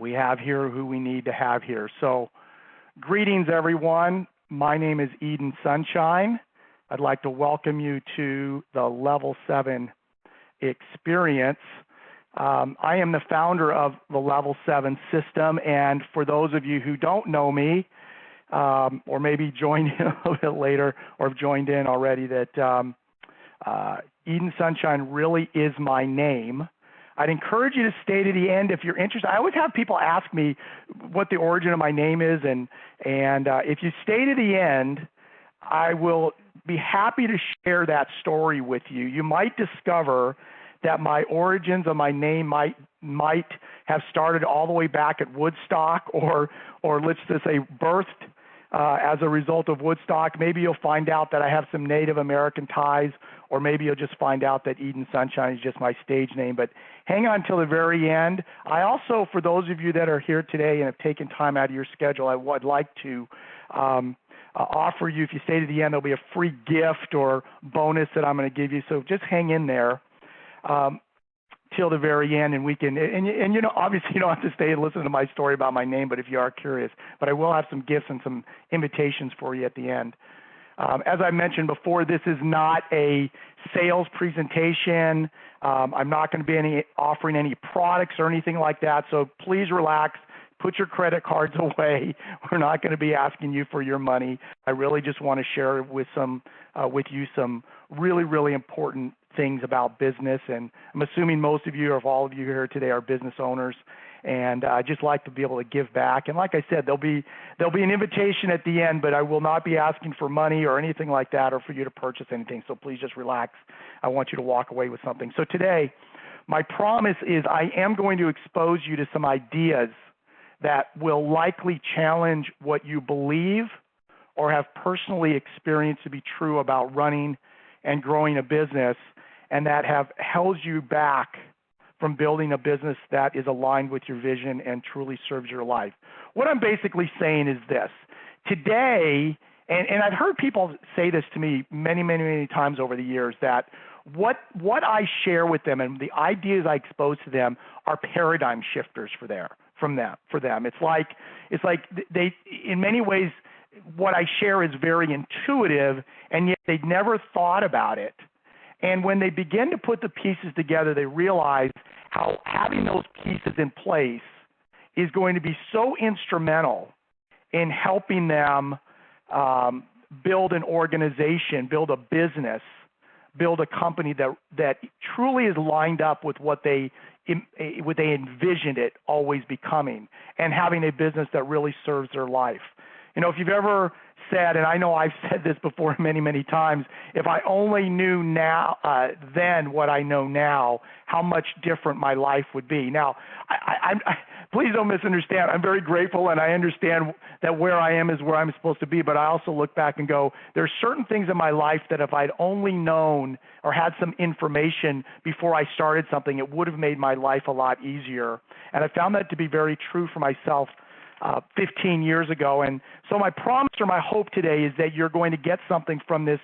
We have here who we need to have here. So greetings, everyone. My name is Eden Sunshine. I'd like to welcome you to the Level 7 experience. I am the founder of the Level 7 system, and for those of you who don't know me, or maybe joined in a little bit later or have joined in already, that Eden Sunshine really is my name. I'd encourage you to stay to the end if you're interested. I always have people ask me what the origin of my name is, and if you stay to the end, I will be happy to share that story with you. You might discover that my origins of my name might have started all the way back at Woodstock, or let's just say birthed as a result of Woodstock. Maybe you'll find out that I have some Native American ties, or maybe you'll just find out that Eden Sunshine is just my stage name. But hang on till the very end. I also, for those of you that are here today and have taken time out of your schedule, I would like to offer you, if you stay to the end, there'll be a free gift or bonus that I'm going to give you. So just hang in there till the very end, and we can, and you know, obviously you don't have to stay and listen to my story about my name, but if you are curious, but I will have some gifts and some invitations for you at the end. As I mentioned before, this is not a sales presentation. I'm not going to be offering any products or anything like that, so please relax. Put your credit cards away. We're not going to be asking you for your money. I really just want to share with you some really, really important things about business. And I'm assuming most of you, or if all of you here today, are business owners. And I just like to be able to give back. And like I said, there'll be an invitation at the end, but I will not be asking for money or anything like that, or for you to purchase anything. So please just relax. I want you to walk away with something. So today, my promise is I am going to expose you to some ideas that will likely challenge what you believe or have personally experienced to be true about running and growing a business, and that have held you back from building a business that is aligned with your vision and truly serves your life. What I'm basically saying is this. Today, and I've heard people say this to me many, many, many times over the years, that what I share with them and the ideas I expose to them are paradigm shifters for them. It's like they, in many ways, what I share is very intuitive, and yet they'd never thought about it. And when they begin to put the pieces together, they realize how having those pieces in place is going to be so instrumental in helping them build an organization, build a business, build a company that truly is lined up with what they envisioned it always becoming, and having a business that really serves their life. You know, if you've ever said, and I know I've said this before many, many times, if I only knew now then what I know now, how much different my life would be. Now, I please don't misunderstand. I'm very grateful, and I understand that where I am is where I'm supposed to be, but I also look back and go, there's certain things in my life that if I'd only known or had some information before I started something, it would have made my life a lot easier. And I found that to be very true for myself 15 years ago. And so my promise or my hope today is that you're going to get something from this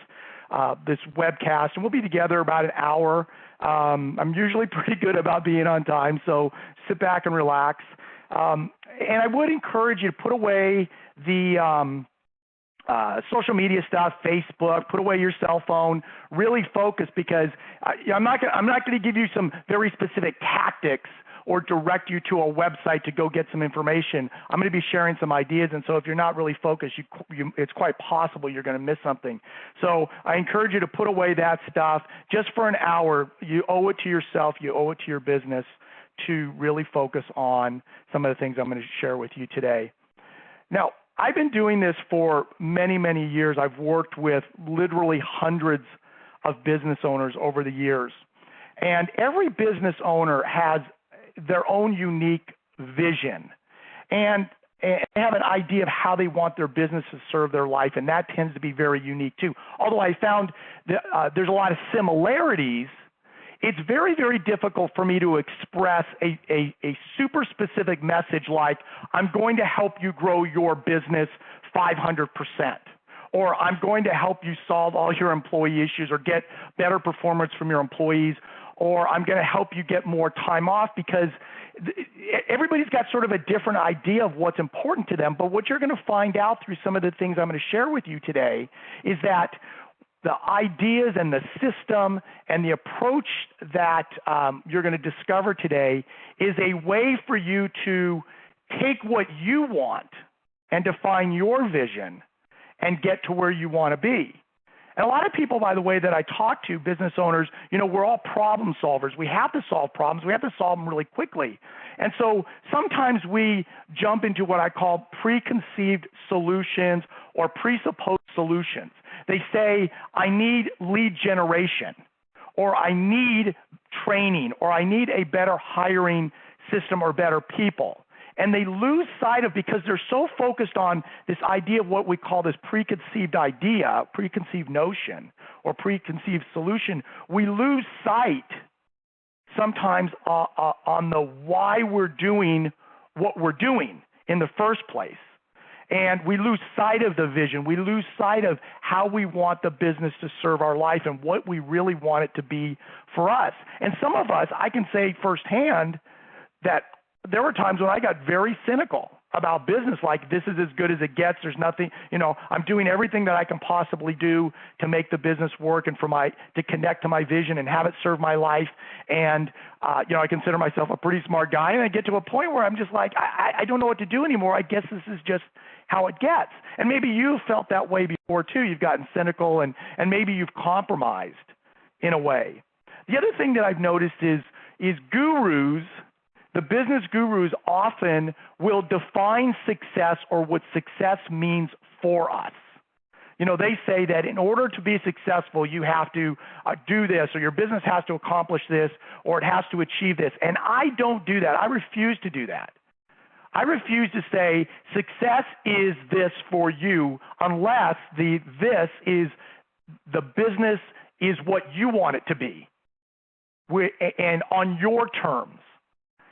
webcast, and we'll be together about an hour. I'm usually pretty good about being on time, so sit back and relax. And I would encourage you to put away the social media stuff, Facebook, put away your cell phone, really focus, because I'm not going to give you some very specific tactics or direct you to a website to go get some information. I'm going to be sharing some ideas, and so if you're not really focused, it's quite possible you're going to miss something. So I encourage you to put away that stuff just for an hour. You owe it to yourself, you owe it to your business to really focus on some of the things I'm going to share with you today. Now, I've been doing this for many, many years. I've worked with literally hundreds of business owners over the years, and every business owner has their own unique vision, and have an idea of how they want their business to serve their life, and that tends to be very unique too. Although I found that there's a lot of similarities, it's very, very difficult for me to express a super specific message like, I'm going to help you grow your business 500%. Or I'm going to help you solve all your employee issues or get better performance from your employees, or I'm going to help you get more time off, because everybody's got sort of a different idea of what's important to them, but what you're going to find out through some of the things I'm going to share with you today is that the ideas and the system and the approach that you're going to discover today is a way for you to take what you want and define your vision and get to where you want to be. And a lot of people, by the way, that I talk to, business owners, we're all problem solvers. We have to solve problems. We have to solve them really quickly. And so sometimes we jump into what I call preconceived solutions or presupposed solutions. They say, I need lead generation, or I need training, or I need a better hiring system or better people. And they lose sight of, because they're so focused on this idea of what we call this preconceived idea, preconceived notion, or preconceived solution, we lose sight sometimes on the why we're doing what we're doing in the first place. And we lose sight of the vision. We lose sight of how we want the business to serve our life and what we really want it to be for us. And some of us, I can say firsthand that there were times when I got very cynical about business, like this is as good as it gets. There's nothing, I'm doing everything that I can possibly do to make the business work and to connect to my vision and have it serve my life. And, I consider myself a pretty smart guy, and I get to a point where I'm just like, I don't know what to do anymore. I guess this is just how it gets. And maybe you've felt that way before too. You've gotten cynical and maybe you've compromised in a way. The other thing that I've noticed is gurus, the business gurus often will define success or what success means for us. They say that in order to be successful, you have to do this, or your business has to accomplish this, or it has to achieve this. And I don't do that. I refuse to do that. I refuse to say success is this for you unless this is the business is what you want it to be, and on your terms.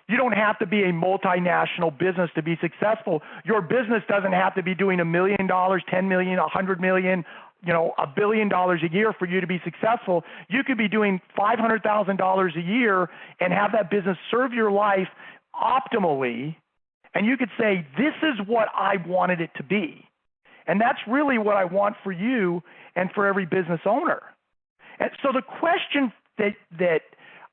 You don't have to be a multinational business to be successful. Your business doesn't have to be doing $1 million, $10 million, $100 million, $1 billion a year for you to be successful. You could be doing $500,000 a year and have that business serve your life optimally, and you could say, this is what I wanted it to be. And that's really what I want for you and for every business owner. And so the question that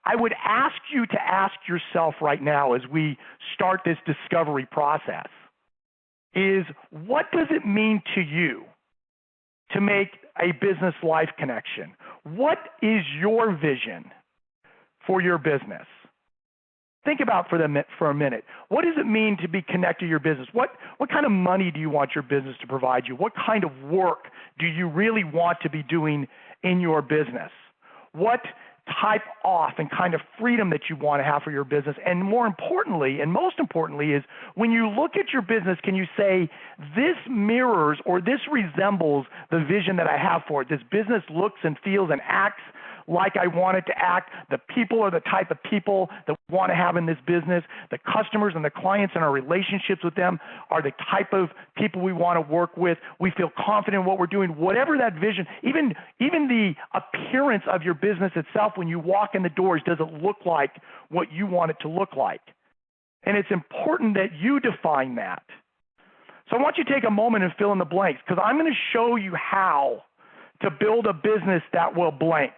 I would ask you to ask yourself right now as we start this discovery process is, what does it mean to you to make a business life connection? What is your vision for your business? Think about for a minute. What does it mean to be connected to your business? What kind of money do you want your business to provide you? What kind of work do you really want to be doing in your business? What type off and kind of freedom that you want to have for your business? And more importantly, and most importantly, is when you look at your business, can you say, this mirrors or this resembles the vision that I have for it? This business looks and feels and acts like I want it to act. The people are the type of people that we want to have in this business. The customers and the clients and our relationships with them are the type of people we want to work with. We feel confident in what we're doing. Whatever that vision, even the appearance of your business itself when you walk in the doors, does it look like what you want it to look like? And it's important that you define that. So I want you to take a moment and fill in the blanks, because I'm going to show you how to build a business that will blank.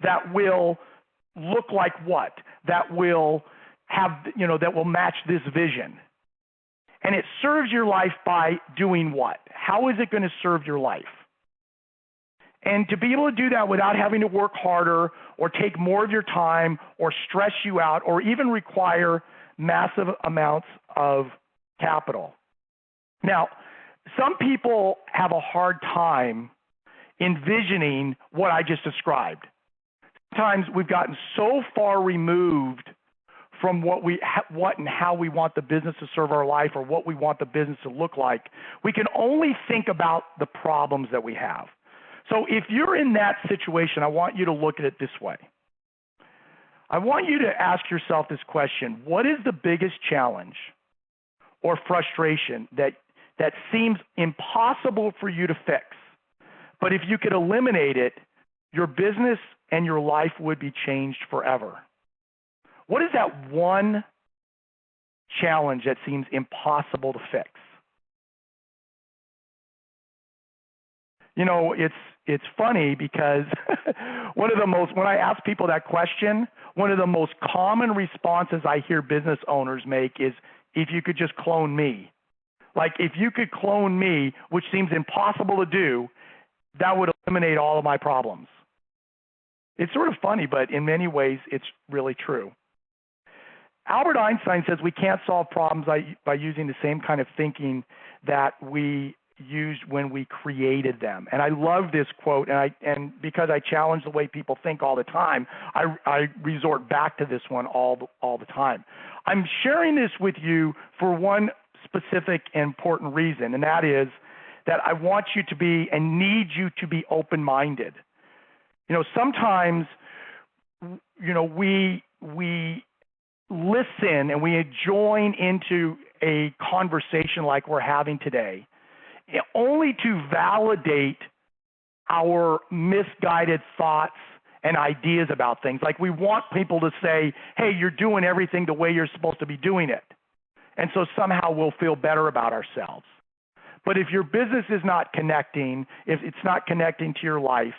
That will look like what? That will have, that will match this vision. And it serves your life by doing what? How is it going to serve your life? And to be able to do that without having to work harder or take more of your time or stress you out or even require massive amounts of capital. Now, some people have a hard time envisioning what I just described. Sometimes we've gotten so far removed from what and how we want the business to serve our life or what we want the business to look like, we can only think about the problems that we have. So if you're in that situation, I want you to look at it this way. I want you to ask yourself this question: what is the biggest challenge or frustration that seems impossible for you to fix? But if you could eliminate it, your business and your life would be changed forever. What is that one challenge that seems impossible to fix? You know, it's funny because when I ask people that question, one of the most common responses I hear business owners make is, if you could just clone me. Like, if you could clone me, which seems impossible to do, that would eliminate all of my problems. It's sort of funny, but in many ways, it's really true. Albert Einstein says we can't solve problems by using the same kind of thinking that we used when we created them. And I love this quote, and because I challenge the way people think all the time, I resort back to this one all the time. I'm sharing this with you for one specific and important reason, and that is that I want you to be and need you to be open-minded. You know, sometimes, you know, we listen and we join into a conversation like we're having today, only to validate our misguided thoughts and ideas about things. Like, we want people to say, hey, you're doing everything the way you're supposed to be doing it. And so somehow we'll feel better about ourselves. But if your business is not connecting, if it's not connecting to your life,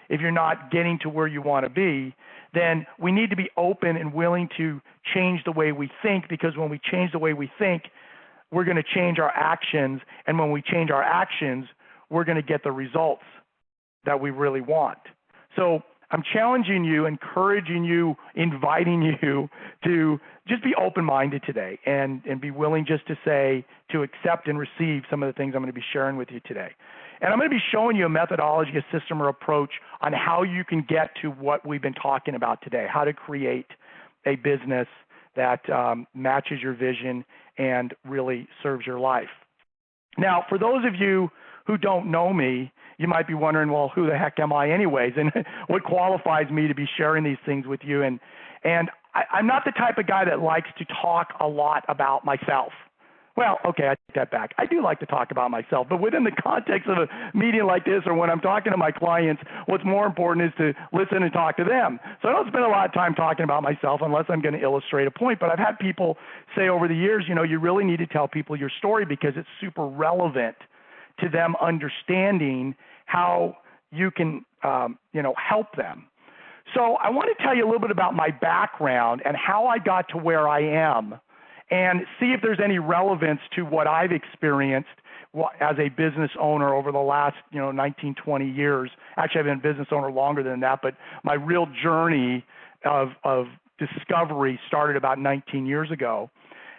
if you're not getting to where you want to be, then we need to be open and willing to change the way we think, because when we change the way we think, we're going to change our actions. And when we change our actions, we're going to get the results that we really want. So I'm challenging you, encouraging you, inviting you to just be open-minded today and be willing just to say, to accept and receive some of the things I'm going to be sharing with you today. And I'm going to be showing you a methodology, a system, or approach on how you can get to what we've been talking about today, how to create a business that matches your vision and really serves your life. Now, for those of you who don't know me, you might be wondering, well, who the heck am I anyways? And what qualifies me to be sharing these things with you? And I'm not the type of guy that likes to talk a lot about myself. Well, okay, I take that back. I do like to talk about myself, but within the context of a meeting like this, or when I'm talking to my clients, what's more important is to listen and talk to them. So I don't spend a lot of time talking about myself unless I'm going to illustrate a point. But I've had people say over the years, you know, you really need to tell people your story because it's super relevant to them understanding how you can, help them. So I want to tell you a little bit about my background and how I got to where I am, and see if there's any relevance to what I've experienced as a business owner over the last, 19, 20 years. Actually, I've been a business owner longer than that, but my real journey of discovery started about 19 years ago.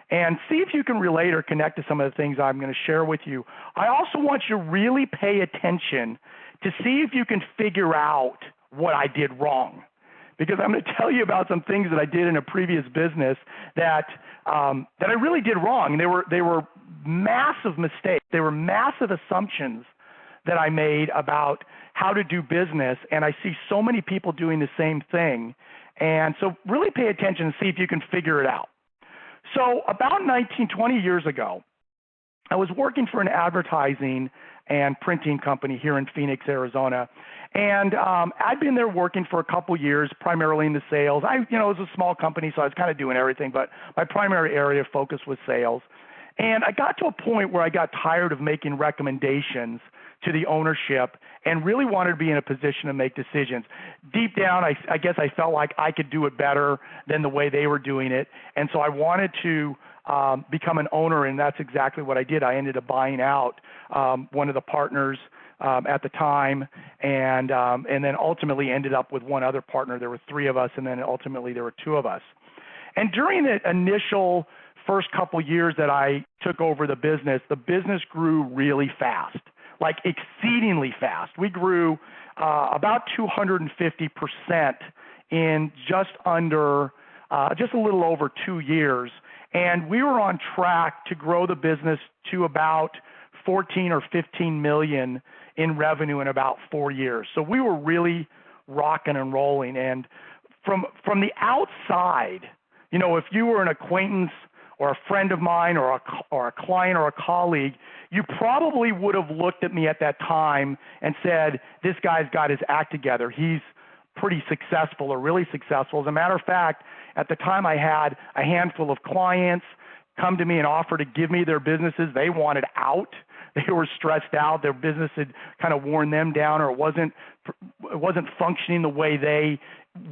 And see if you can relate or connect to some of the things I'm going to share with you. I also want you to really pay attention to see if you can figure out what I did wrong, because I'm going to tell you about some things that I did in a previous business that I really did wrong. And they were massive mistakes. They were massive assumptions that I made about how to do business, and I see so many people doing the same thing. And so really pay attention and see if you can figure it out. So about 20 years ago, I was working for an advertising and printing company here in Phoenix, Arizona. And I'd been there working for a couple years, primarily in the sales. It was a small company, so I was kind of doing everything, but my primary area of focus was sales. And I got to a point where I got tired of making recommendations to the ownership and really wanted to be in a position to make decisions. Deep down, I guess I felt like I could do it better than the way they were doing it. And so I wanted to become an owner, and that's exactly what I did. I ended up buying out one of the partners at the time, and then ultimately ended up with one other partner. There were three of us, and then ultimately there were two of us. And during the initial first couple years that I took over the business grew really fast, like exceedingly fast. We grew about 250% in just a little over 2 years. And we were on track to grow the business to about 14 or 15 million in revenue in about 4 years. So we were really rocking and rolling. And from the outside, if you were an acquaintance or a friend of mine or a client or a colleague, you probably would have looked at me at that time and said, this guy's got his act together. He's pretty successful or really successful. As a matter of fact, at the time I had a handful of clients, come to me and offer to give me their businesses. They wanted out. They were stressed out. Their business had kind of worn them down, or it wasn't functioning the way they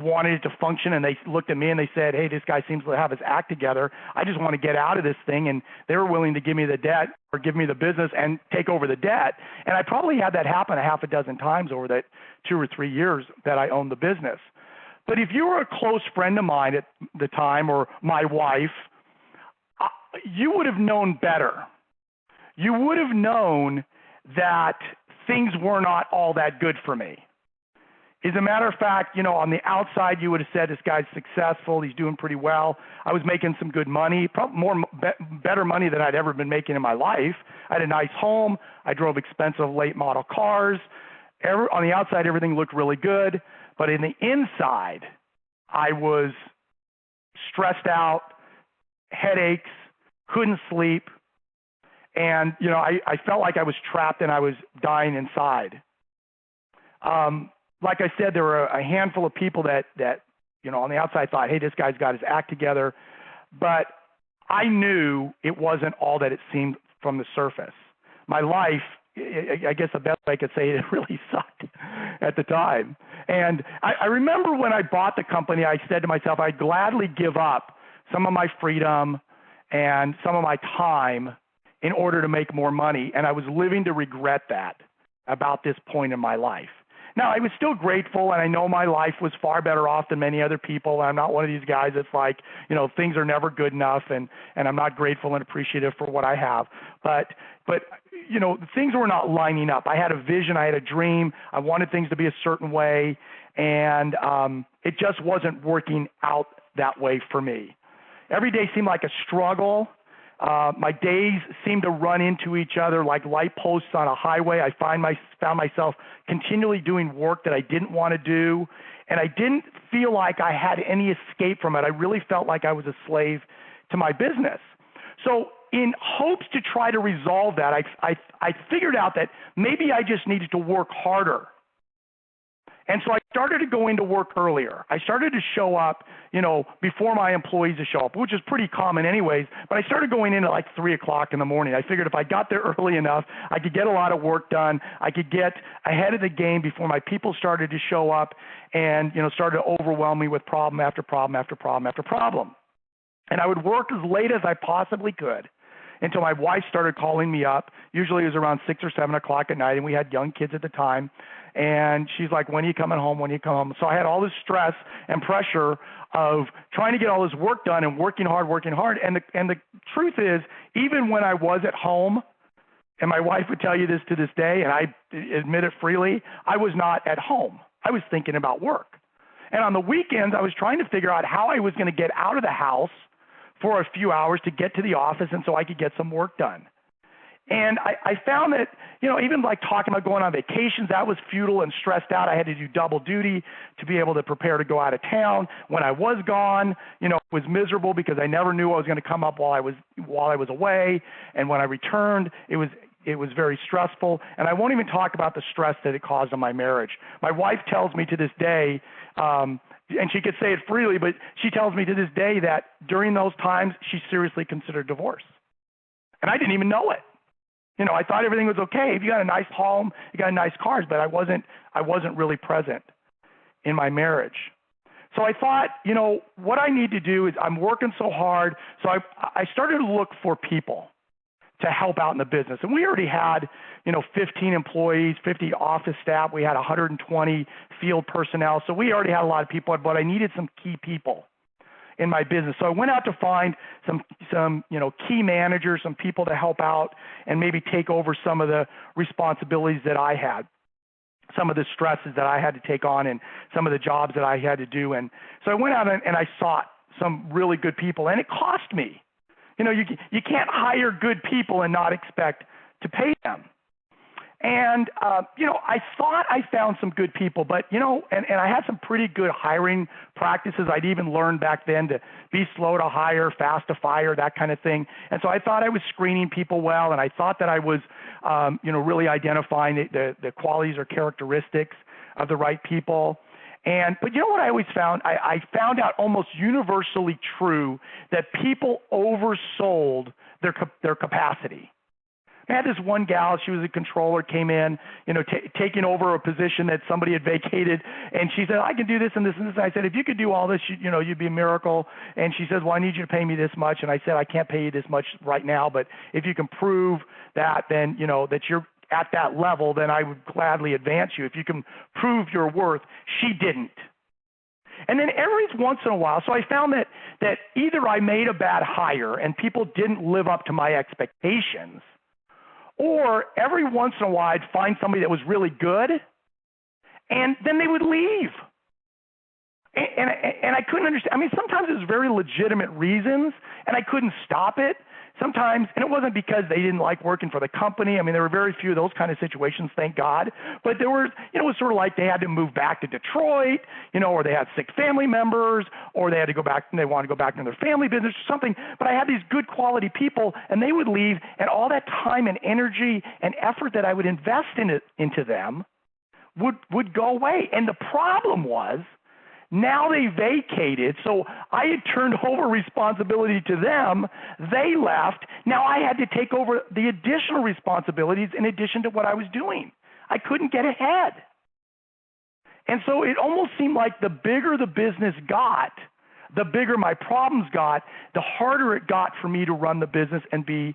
wanted it to function. And they looked at me and they said, "Hey, this guy seems to have his act together. I just want to get out of this thing." And they were willing to give me the debt or give me the business and take over the debt. And I probably had that happen a half a dozen times over that 2 or 3 years that I owned the business. But if you were a close friend of mine at the time, or my wife, you would have known better. You would have known that things were not all that good for me. As a matter of fact, on the outside, you would have said, this guy's successful, he's doing pretty well. I was making some good money, probably better money than I'd ever been making in my life. I had a nice home. I drove expensive late model cars. On the outside, everything looked really good. But in the inside, I was stressed out, headaches, couldn't sleep. And, I felt like I was trapped and I was dying inside. Like I said, there were a handful of people that on the outside thought, hey, this guy's got his act together. But I knew it wasn't all that it seemed from the surface. My life, I guess the best way I could say it really sucked at the time. And I remember when I bought the company, I said to myself, I'd gladly give up some of my freedom and some of my time in order to make more money. And I was living to regret that about this point in my life. Now, I was still grateful, and I know my life was far better off than many other people. I'm not one of these guys that's like, things are never good enough, and I'm not grateful and appreciative for what I have. But things were not lining up. I had a vision. I had a dream. I wanted things to be a certain way, and it just wasn't working out that way for me. Every day seemed like a struggle. My days seemed to run into each other like light posts on a highway. I found myself continually doing work that I didn't want to do, and I didn't feel like I had any escape from it. I really felt like I was a slave to my business. So in hopes to try to resolve that, I figured out that maybe I just needed to work harder. And so I started to go into work earlier. I started to show up, before my employees to show up, which is pretty common anyways. But I started going in at like 3 o'clock in the morning. I figured if I got there early enough, I could get a lot of work done. I could get ahead of the game before my people started to show up and, started to overwhelm me with problem after problem after problem after problem. And I would work as late as I possibly could until my wife started calling me up. Usually it was around 6 or 7 o'clock at night, and we had young kids at the time. And she's like, when are you coming home? When are you coming home? So I had all this stress and pressure of trying to get all this work done and working hard. And the truth is, even when I was at home, and my wife would tell you this to this day, and I admit it freely, I was not at home. I was thinking about work. And on the weekends, I was trying to figure out how I was going to get out of the house for a few hours to get to the office and so I could get some work done. And I found that, even like talking about going on vacations, that was futile and stressed out. I had to do double duty to be able to prepare to go out of town. When I was gone, it was miserable because I never knew what was going to come up while I was away. And when I returned, it was very stressful. And I won't even talk about the stress that it caused on my marriage. My wife tells me to this day, and she could say it freely, but she tells me to this day that during those times, she seriously considered divorce. And I didn't even know it. I thought everything was okay. If you got a nice home, you got nice cars, but I wasn't really present in my marriage. So I thought, what I need to do is I'm working so hard. So I started to look for people to help out in the business. And we already had, 15 employees, 50 office staff. We had 120 field personnel. So we already had a lot of people, but I needed some key people in my business. So I went out to find some key managers, some people to help out and maybe take over some of the responsibilities that I had, some of the stresses that I had to take on and some of the jobs that I had to do. And so I went out and I sought some really good people, and it cost me. You can't hire good people and not expect to pay them. And, I thought I found some good people, but, and I had some pretty good hiring practices. I'd even learned back then to be slow to hire, fast to fire, that kind of thing. And so I thought I was screening people well, and I thought that I was, really identifying the qualities or characteristics of the right people. But you know what I always found? I found out almost universally true that people oversold their capacity. I had this one gal, she was a controller, came in, taking over a position that somebody had vacated, and she said, I can do this and this and this. And I said, if you could do all this, you'd be a miracle. And she says, well, I need you to pay me this much. And I said, I can't pay you this much right now, but if you can prove that, then, that you're at that level, then I would gladly advance you. If you can prove your worth. She didn't. And then every once in a while, so I found that either I made a bad hire and people didn't live up to my expectations, or every once in a while, I'd find somebody that was really good, and then they would leave. And I couldn't understand. I mean, sometimes it was very legitimate reasons, and I couldn't stop it. Sometimes, and it wasn't because they didn't like working for the company. I mean, there were very few of those kind of situations, thank God. But there were, it was sort of like they had to move back to Detroit, or they had sick family members, or they had to go back and they wanted to go back into their family business or something. But I had these good quality people, and they would leave, and all that time and energy and effort that I would invest into them would go away. And the problem was, now they vacated, so I had turned over responsibility to them. They left. Now I had to take over the additional responsibilities in addition to what I was doing. I couldn't get ahead. And so it almost seemed like the bigger the business got, the bigger my problems got, the harder it got for me to run the business and be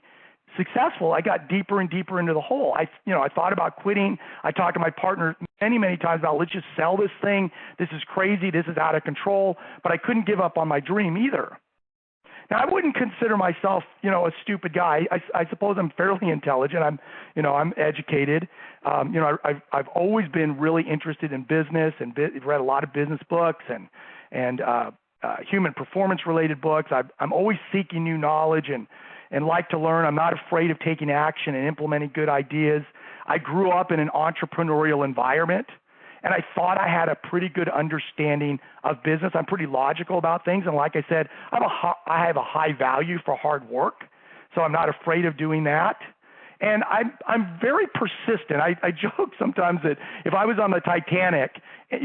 successful. I got deeper and deeper into the hole. I thought about quitting. I talked to my partner many, many times about, let's just sell this thing. This is crazy. This is out of control. But I couldn't give up on my dream either. Now, I wouldn't consider myself, a stupid guy. I suppose I'm fairly intelligent. I'm educated. I've always been really interested in business and read a lot of business books and human performance related books. I'm always seeking new knowledge and like to learn. I'm not afraid of taking action and implementing good ideas. I grew up in an entrepreneurial environment, and I thought I had a pretty good understanding of business. I'm pretty logical about things, and like I said, I have a high value for hard work, so I'm not afraid of doing that. And I'm very persistent. I joke sometimes that if I was on the Titanic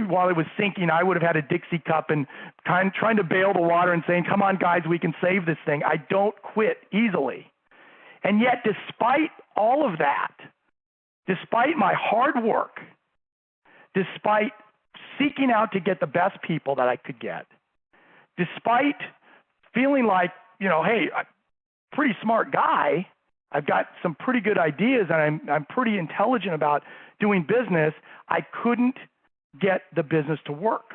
while it was sinking, I would have had a Dixie cup and trying to bail the water and saying, come on, guys, we can save this thing. I don't quit easily. And yet, despite all of that, despite my hard work, despite seeking out to get the best people that I could get, despite feeling like, hey, I'm a pretty smart guy, I've got some pretty good ideas, and I'm pretty intelligent about doing business, I couldn't get the business to work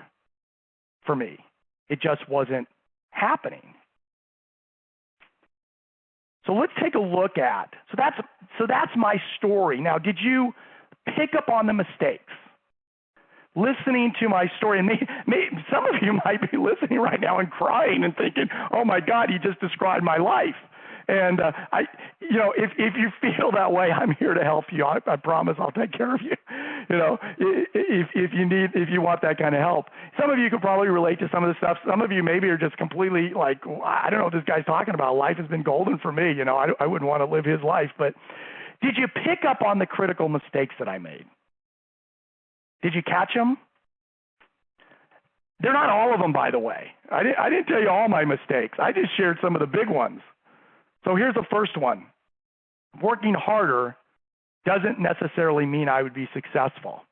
for me. It just wasn't happening. So let's take a look at, so that's my story. Now, did you pick up on the mistakes? Listening to my story, and some of you might be listening right now and crying and thinking, oh my God, he just described my life. And if you feel that way, I'm here to help you. I promise I'll take care of you. If you want that kind of help. Some of you could probably relate to some of the stuff. Some of you maybe are just completely like, I don't know what this guy's talking about. Life has been golden for me. I wouldn't want to live his life. But did you pick up on the critical mistakes that I made? Did you catch them? They're not all of them, by the way. I didn't tell you all my mistakes. I just shared some of the big ones. So here's the first one. Working harder doesn't necessarily mean I would be successful.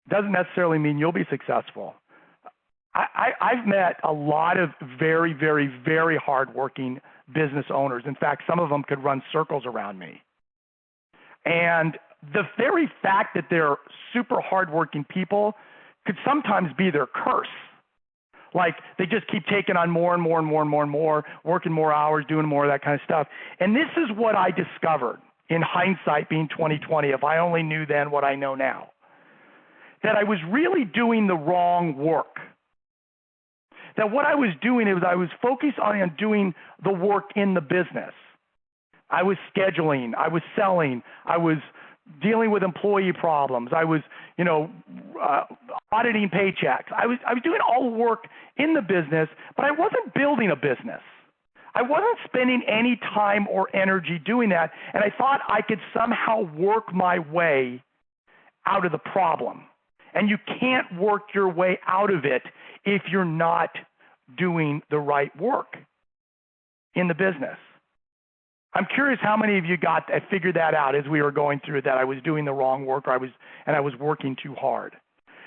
Doesn't necessarily mean you'll be successful. I've met a lot of very, very, very hardworking business owners. In fact, some of them could run circles around me. And the very fact that they're super hardworking people could sometimes be their curse. Like they just keep taking on more and more and more and more and more, working more hours, doing more of that kind of stuff. And this is what I discovered in hindsight, being 2020, if I only knew then what I know now, that I was really doing the wrong work. That what I was doing is I was focused on doing the work in the business. I was scheduling, I was selling, I was dealing with employee problems. I was, auditing paychecks. I was doing all the work in the business, but I wasn't building a business. I wasn't spending any time or energy doing that, and I thought I could somehow work my way out of the problem. And you can't work your way out of it if you're not doing the right work in the business. I'm curious how many of you figured that out as we were going through it, that I was doing the wrong work, or I was working too hard.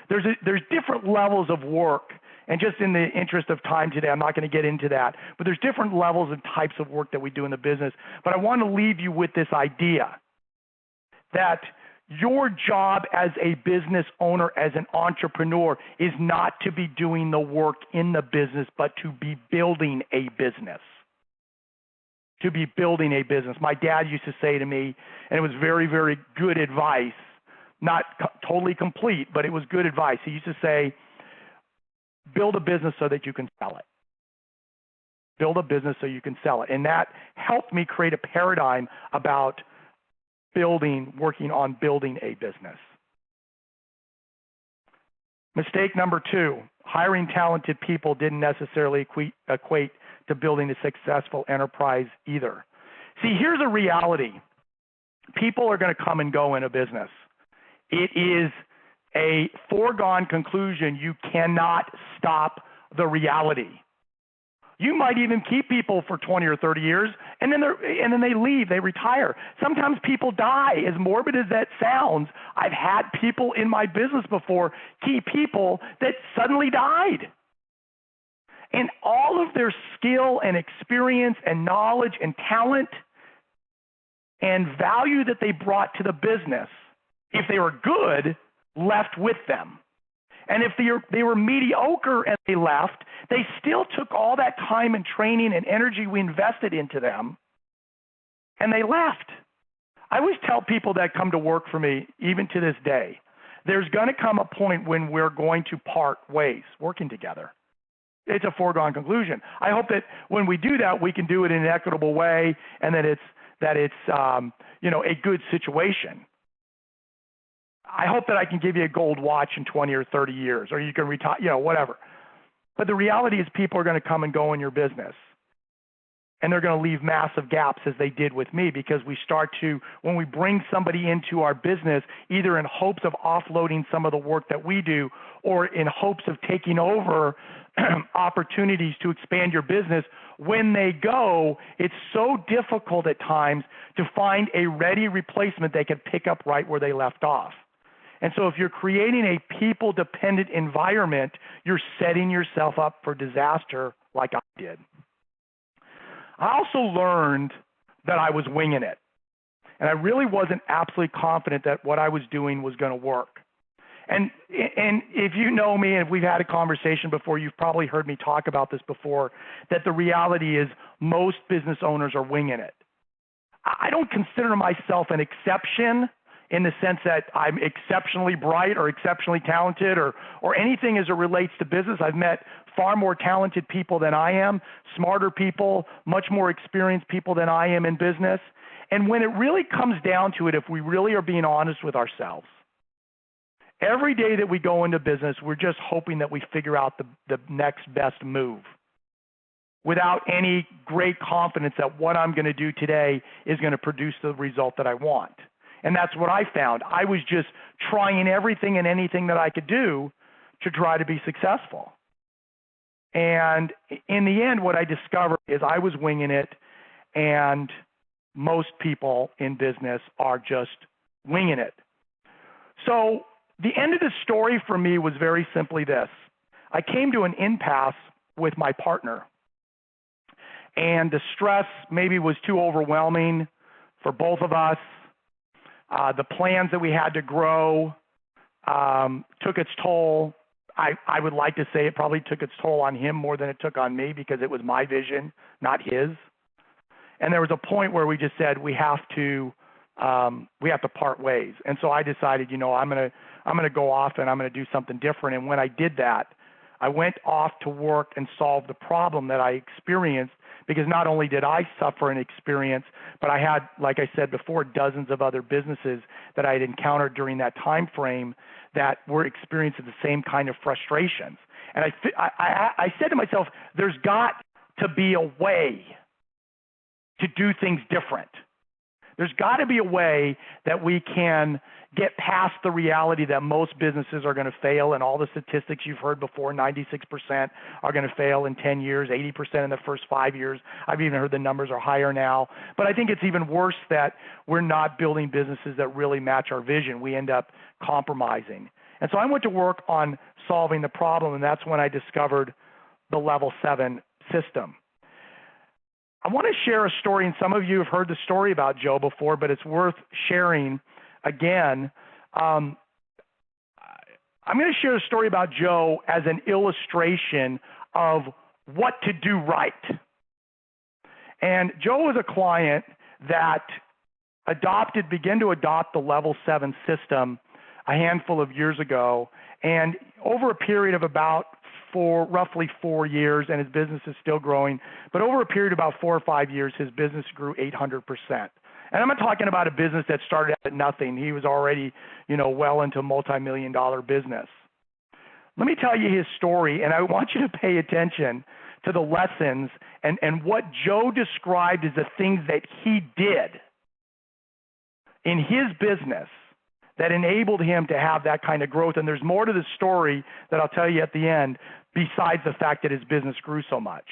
There's different levels of work, and just in the interest of time today, I'm not going to get into that, but there's different levels and types of work that we do in the business. But I want to leave you with this idea that your job as a business owner, as an entrepreneur, is not to be doing the work in the business, but to be building a business. To be building a business. My dad used to say to me, and it was very, very good advice, not totally complete, but it was good advice. He used to say, build a business so that you can sell it. Build a business so you can sell it. And that helped me create a paradigm about working on building a business. Mistake number 2, hiring talented people didn't necessarily equate to building a successful enterprise either. See, here's a reality. People are going to come and go in a business. It is a foregone conclusion. You cannot stop the reality. You might even keep people for 20 or 30 years, and then they leave, they retire. Sometimes people die. As morbid as that sounds, I've had people in my business before, key people that suddenly died. And all of their skill and experience and knowledge and talent and value that they brought to the business, if they were good, left with them. And if they were mediocre and they left, they still took all that time and training and energy we invested into them, and they left. I always tell people that come to work for me, even to this day, there's going to come a point when we're going to part ways working together. It's a foregone conclusion. I hope that when we do that, we can do it in an equitable way, and that it's a good situation. I hope that I can give you a gold watch in 20 or 30 years, or you can retire, whatever. But the reality is people are going to come and go in your business, and they're going to leave massive gaps, as they did with me, because when we bring somebody into our business, either in hopes of offloading some of the work that we do, or in hopes of taking over opportunities to expand your business, when they go, it's so difficult at times to find a ready replacement they can pick up right where they left off. And so if you're creating a people-dependent environment, you're setting yourself up for disaster like I did. I also learned that I was winging it, and I really wasn't absolutely confident that what I was doing was going to work. And if you know me, and if we've had a conversation before, you've probably heard me talk about this before, that the reality is most business owners are winging it. I don't consider myself an exception in the sense that I'm exceptionally bright or exceptionally talented or anything as it relates to business. I've met far more talented people than I am, smarter people, much more experienced people than I am in business. And when it really comes down to it, if we really are being honest with ourselves, every day that we go into business, we're just hoping that we figure out the next best move without any great confidence that what I'm going to do today is going to produce the result that I want. And that's what I found. I was just trying everything and anything that I could do to try to be successful. And in the end, what I discovered is I was winging it, and most people in business are just winging it. So the end of the story for me was very simply this. I came to an impasse with my partner, and the stress maybe was too overwhelming for both of us. The plans that we had to grow took its toll. I would like to say it probably took its toll on him more than it took on me, because it was my vision, not his. And there was a point where we just said we have to part ways. And so I decided, I'm gonna go off and I'm gonna do something different. And when I did that, I went off to work and solve the problem that I experienced, because not only did I suffer an experience, but I had, like I said before, dozens of other businesses that I had encountered during that time frame that were experiencing the same kind of frustrations. And I said to myself, there's got to be a way to do things different. There's got to be a way that we can get past the reality that most businesses are going to fail, and all the statistics you've heard before, 96% are going to fail in 10 years, 80% in the first 5 years. I've even heard the numbers are higher now. But I think it's even worse that we're not building businesses that really match our vision. We end up compromising. And so I went to work on solving the problem, and that's when I discovered the Level 7 system. I want to share a story, and some of you have heard the story about Joe before, but it's worth sharing again. I'm going to share a story about Joe as an illustration of what to do right. And Joe was a client that began to adopt the Level 7 system a handful of years ago, and over a period of about roughly 4 years, and his business is still growing, but over a period of about 4 or 5 years, his business grew 800%. And I'm not talking about a business that started at nothing. He was already, well into a multi-million-dollar business. Let me tell you his story, and I want you to pay attention to the lessons and what Joe described as the things that he did in his business that enabled him to have that kind of growth. And there's more to the story that I'll tell you at the end, besides the fact that his business grew so much.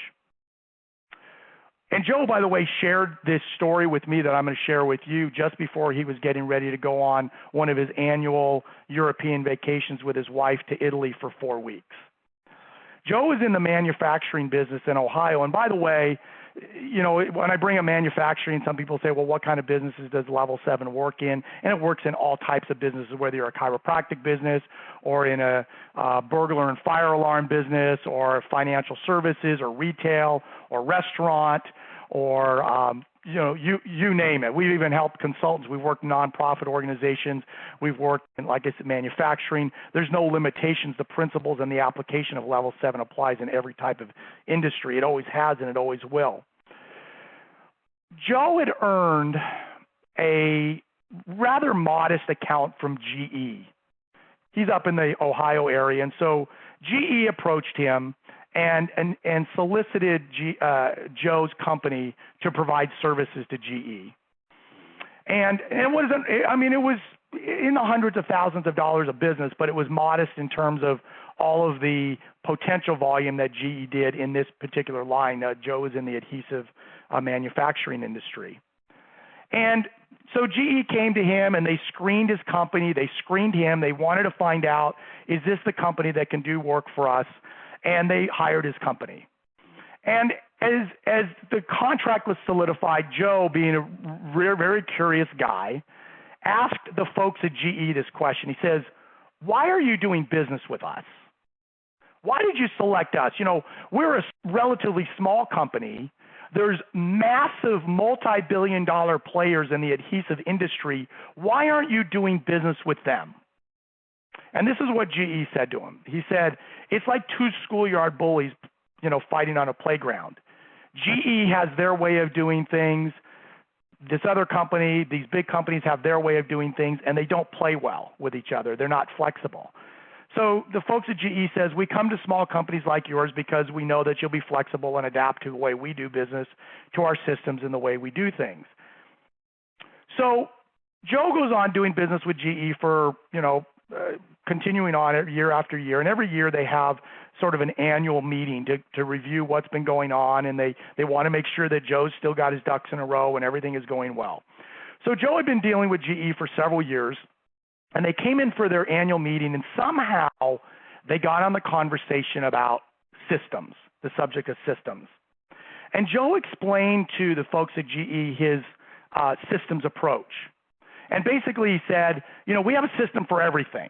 And Joe, by the way, shared this story with me that I'm going to share with you just before he was getting ready to go on one of his annual European vacations with his wife to Italy for 4 weeks. Joe was in the manufacturing business in Ohio. And by the way, when I bring up manufacturing, some people say, well, what kind of businesses does Level 7 work in? And it works in all types of businesses, whether you're a chiropractic business or in a burglar and fire alarm business or financial services or retail or restaurant or, you name it. We've even helped consultants. We've worked in nonprofit organizations. We've worked in, like I said, manufacturing. There's no limitations. The principles and the application of Level 7 applies in every type of industry. It always has and it always will. Joe had earned a rather modest account from GE. He's up in the Ohio area, and so GE approached him and solicited Joe's company to provide services to GE. And it was in the hundreds of thousands of dollars of business, but it was modest in terms of all of the potential volume that GE did in this particular line. Joe is in the adhesive manufacturing industry. And so GE came to him and they screened his company, they screened him, they wanted to find out, is this the company that can do work for us? And they hired his company. And as the contract was solidified, Joe, being a very curious guy, asked the folks at GE this question. He says, why are you doing business with us? Why did you select us? We're a relatively small company. There's massive multi-billion-dollar players in the adhesive industry. Why aren't you doing business with them? And this is what GE said to him. He said, it's like two schoolyard bullies, fighting on a playground. GE has their way of doing things. This other company, these big companies have their way of doing things, and they don't play well with each other. They're not flexible. So the folks at GE says, we come to small companies like yours because we know that you'll be flexible and adapt to the way we do business, to our systems and the way we do things. So Joe goes on doing business with GE for, continuing on year after year. And every year they have sort of an annual meeting to review what's been going on, and they want to make sure that Joe's still got his ducks in a row and everything is going well. So Joe had been dealing with GE for several years, and they came in for their annual meeting, and somehow they got on the conversation about systems, the subject of systems. And Joe explained to the folks at GE his systems approach. And basically he said, we have a system for everything.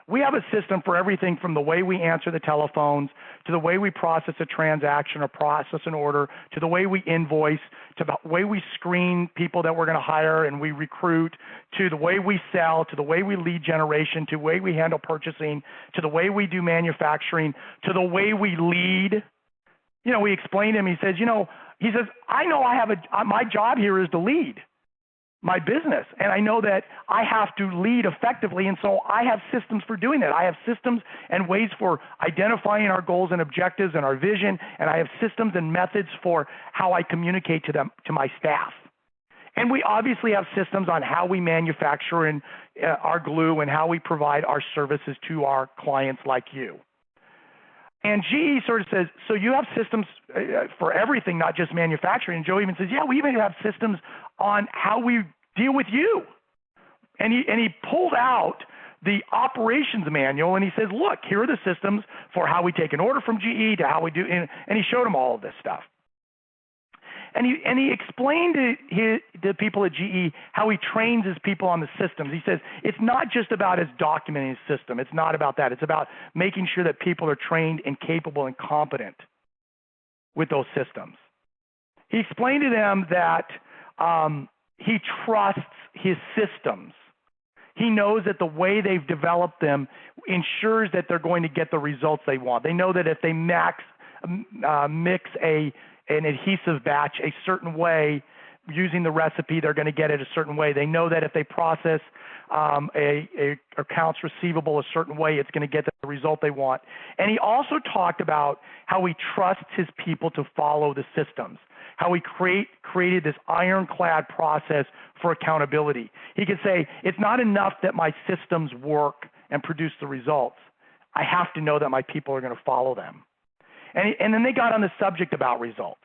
We have a system for everything from the way we answer the telephones, to the way we process a transaction or process an order, to the way we invoice, to the way we screen people that we're going to hire and we recruit, to the way we sell, to the way we lead generation, to the way we handle purchasing, to the way we do manufacturing, to the way we lead. We explained to him, he says, I know my job here is to lead my business, and I know that I have to lead effectively, and so I have systems for doing that. I have systems and ways for identifying our goals and objectives and our vision, and I have systems and methods for how I communicate to my staff. And we obviously have systems on how we manufacture and our glue and how we provide our services to our clients like you. And GE sort of says, so you have systems for everything, not just manufacturing. And Joe even says, yeah, we even have systems on how we deal with you. And he pulled out the operations manual and he says, look, here are the systems for how we take an order from GE to how we do, and he showed them all of this stuff. And he explained to the people at GE how he trains his people on the systems. He says it's not just about his documenting his system. It's not about that. It's about making sure that people are trained and capable and competent with those systems. He explained to them that he trusts his systems. He knows that the way they've developed them ensures that they're going to get the results they want. They know that if they mix an adhesive batch a certain way using the recipe, they're going to get it a certain way. They know that if they process a accounts receivable a certain way, it's going to get the result they want. And he also talked about how he trusts his people to follow the systems, how he created this ironclad process for accountability. He could say, it's not enough that my systems work and produce the results. I have to know that my people are going to follow them. And then they got on the subject about results.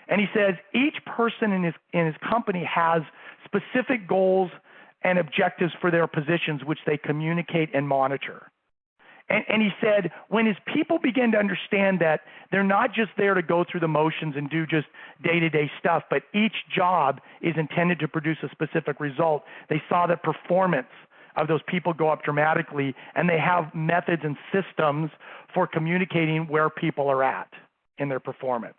And he says each person in his company has specific goals and objectives for their positions, which they communicate and monitor. And he said when his people begin to understand that they're not just there to go through the motions and do just day-to-day stuff, but each job is intended to produce a specific result, they saw that performance of those people go up dramatically, and they have methods and systems for communicating where people are at in their performance.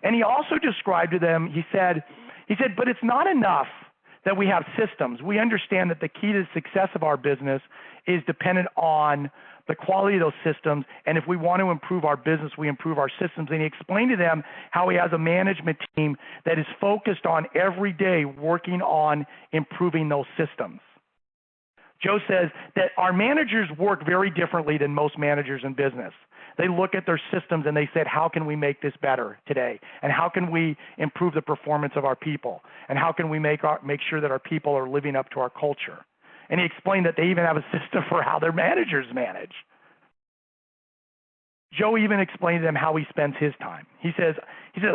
And he also described to them, he said, but it's not enough that we have systems. We understand that the key to the success of our business is dependent on the quality of those systems, and if we want to improve our business, we improve our systems. And he explained to them how he has a management team that is focused on every day working on improving those systems. Joe says that our managers work very differently than most managers in business. They look at their systems and they said, how can we make this better today? And how can we improve the performance of our people? And how can we make sure that our people are living up to our culture? And he explained that they even have a system for how their managers manage. Joe even explained to them how he spends his time. He says,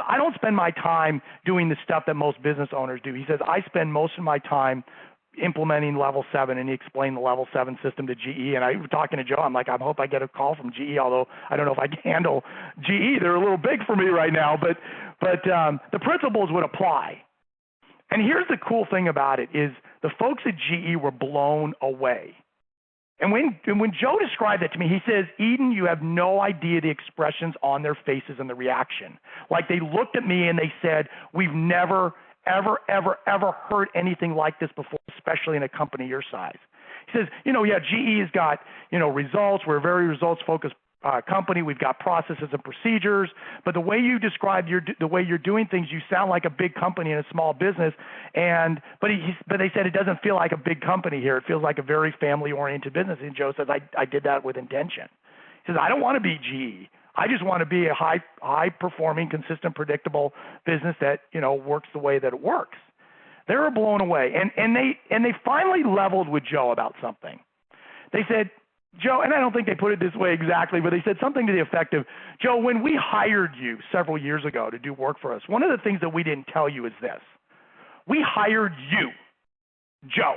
I don't spend my time doing the stuff that most business owners do. He says, I spend most of my time implementing level 7, and he explained the level 7 system to GE. And I was talking to Joe, I'm like, I hope I get a call from GE, although I don't know if I can handle GE. They're a little big for me right now, but the principles would apply. And here's the cool thing about it is the folks at GE were blown away. And when Joe described that to me, he says, Eden, you have no idea the expressions on their faces and the reaction. Like they looked at me and they said, we've never, ever heard anything like this before, especially in a company your size. He says, GE's got, results. We're a very results-focused company. We've got processes and procedures. But the way you describe the way you're doing things, you sound like a big company in a small business. But they said it doesn't feel like a big company here. It feels like a very family-oriented business. And Joe says, I did that with intention. He says, I don't want to be GE. I just want to be a high-performing, consistent, predictable business that works the way that it works. They were blown away, and they finally leveled with Joe about something. They said, Joe, and I don't think they put it this way exactly, but they said something to the effect of, Joe, when we hired you several years ago to do work for us, one of the things that we didn't tell you is this: we hired you, Joe,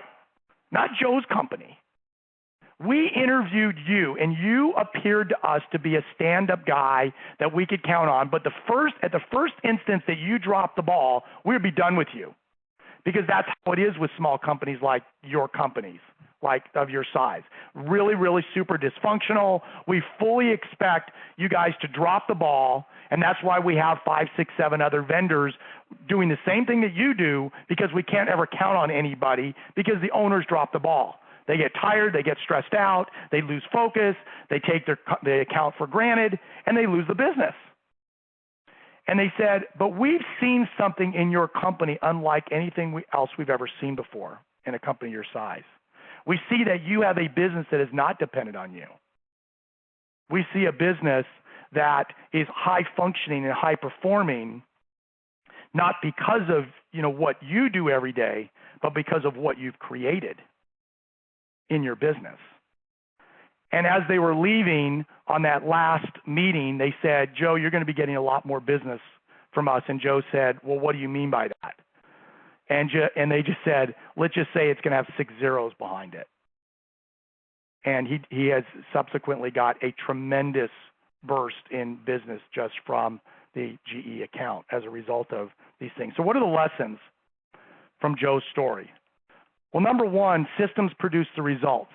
not Joe's company. We interviewed you, and you appeared to us to be a stand-up guy that we could count on. But at the first instance that you dropped the ball, we'd be done with you, because that's how it is with small companies like your companies, like of your size. Really, really super dysfunctional. We fully expect you guys to drop the ball, and that's why we have 5, 6, 7 other vendors doing the same thing that you do, because we can't ever count on anybody because the owners drop the ball. They get tired, they get stressed out, they lose focus, they take their account for granted, and they lose the business. And they said, but we've seen something in your company unlike anything else we've ever seen before in a company your size. We see that you have a business that is not dependent on you. We see a business that is high functioning and high performing, not because of what you do every day, but because of what you've created in your business. And as they were leaving on that last meeting, they said, Joe, you're going to be getting a lot more business from us. And Joe said, well, what do you mean by that? And they just said, let's just say it's going to have 6 zeros behind it. And he has subsequently got a tremendous burst in business just from the GE account as a result of these things. So what are the lessons from Joe's story? Well, number one, systems produce the results.